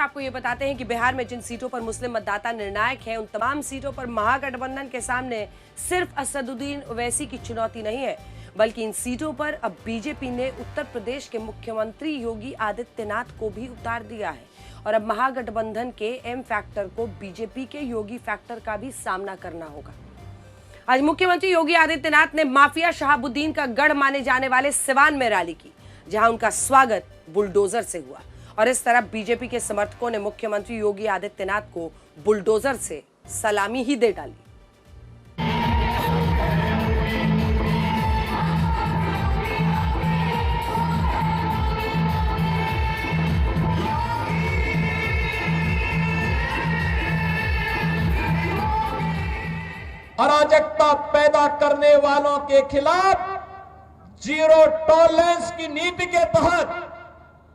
आपको ये बताते हैं कि बिहार में जिन सीटों पर मुस्लिम मतदाता निर्णायक हैं, उन तमाम सीटों पर महागठबंधन के सामने सिर्फ असदुद्दीन ओवैसी की चुनौती नहीं है, बल्कि इन सीटों पर अब बीजेपी ने उत्तर प्रदेश के मुख्यमंत्री योगी आदित्यनाथ को भी उतार दिया है और अब महागठबंधन के एम फैक्टर को बीजेपी के योगी फैक्टर का भी सामना करना होगा। आज मुख्यमंत्री योगी आदित्यनाथ ने माफिया शहाबुद्दीन का गढ़ माने जाने वाले सिवान में रैली की, जहां उनका स्वागत बुलडोजर से हुआ और इस तरह बीजेपी के समर्थकों ने मुख्यमंत्री योगी आदित्यनाथ को बुलडोजर से सलामी ही दे डाली। अराजकता पैदा करने वालों के खिलाफ जीरो टॉलरेंस की नीति के तहत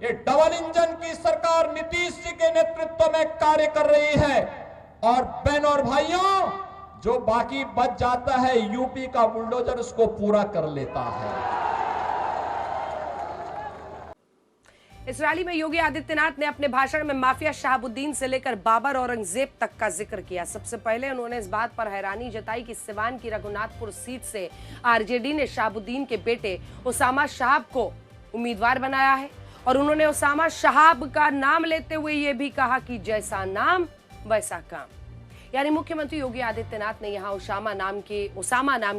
ये डबल इंजन की सरकार नीतीश जी के नेतृत्व में कार्य कर रही है। और बहनों और भाइयों, जो बाकी बच जाता है यूपी का बुलडोजर उसको पूरा कर लेता है। इस रैली में योगी आदित्यनाथ ने अपने भाषण में माफिया शहाबुद्दीन से लेकर बाबर औरंगजेब तक का जिक्र किया। सबसे पहले उन्होंने इस बात पर हैरानी जताई कि सिवान की रघुनाथपुर सीट से आरजेडी ने शहाबुद्दीन के बेटे उसामा शहाब को उम्मीदवार बनाया है और उन्होंने उसामा शहाब का नाम लेते हुए यह भी कहा कि जैसा नाम वैसा काम। यानी मुख्यमंत्री योगी आदित्यनाथ ने यहाँ उसामा नाम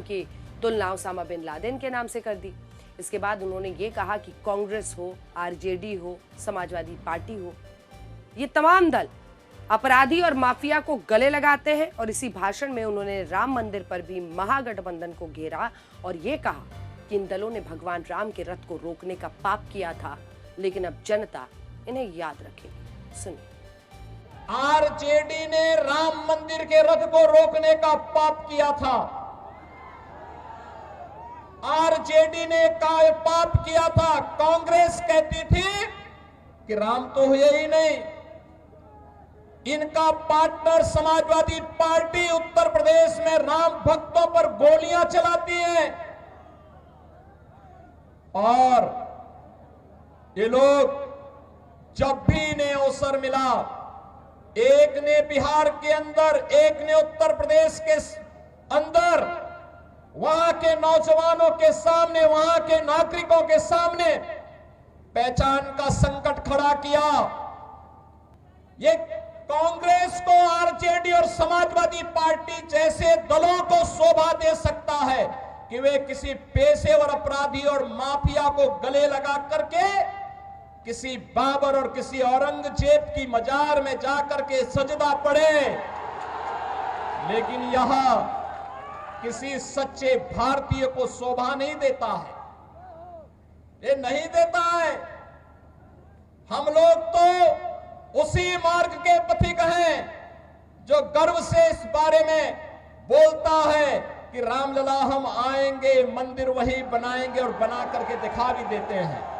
की तुलना उसामा बिन लादेन के नाम से कर दी। इसके बाद उन्होंने ये कहा कि कांग्रेस हो, आरजेडी हो, समाजवादी पार्टी हो, ये तमाम दल अपराधी और माफिया को गले लगाते हैं। और इसी भाषण में उन्होंने राम मंदिर पर भी महागठबंधन को घेरा और ये कहा कि इन दलों ने भगवान राम के रथ को रोकने का पाप किया था, लेकिन अब जनता इन्हें याद रखेगी। सुनिए। आरजेडी ने राम मंदिर के रथ को रोकने का पाप किया था। आरजेडी ने पाप किया था। कांग्रेस कहती थी कि राम तो हुए ही नहीं। इनका पार्टनर समाजवादी पार्टी उत्तर प्रदेश में राम भक्तों पर गोलियां चलाती है और ये लोग जब भी इन्हें अवसर मिला, एक ने बिहार के अंदर, एक ने उत्तर प्रदेश के अंदर, वहां के नौजवानों के सामने, वहां के नागरिकों के सामने पहचान का संकट खड़ा किया। ये कांग्रेस को, आरजेडी और समाजवादी पार्टी जैसे दलों को शोभा दे सकता है कि वे किसी पेशेवर अपराधी और माफिया को गले लगा करके किसी बाबर और किसी औरंगजेब की मजार में जाकर के सजदा पड़े, लेकिन यहां किसी सच्चे भारतीय को शोभा नहीं देता है। ये नहीं देता है। हम लोग तो उसी मार्ग के पथिक हैं जो गर्व से इस बारे में बोलता है कि रामलला हम आएंगे, मंदिर वही बनाएंगे और बना करके दिखा भी देते हैं।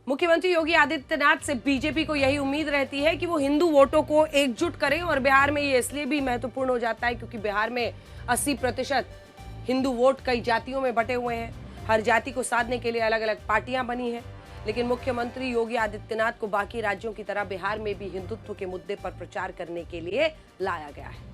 मुख्यमंत्री योगी आदित्यनाथ से बीजेपी को यही उम्मीद रहती है कि वो हिंदू वोटों को एकजुट करें और बिहार में ये इसलिए भी महत्वपूर्ण हो जाता है क्योंकि बिहार में 80% हिंदू वोट कई जातियों में बटे हुए हैं। हर जाति को साधने के लिए अलग अलग पार्टियां बनी हैं, लेकिन मुख्यमंत्री योगी आदित्यनाथ को बाकी राज्यों की तरह बिहार में भी हिंदुत्व के मुद्दे पर प्रचार करने के लिए लाया गया है।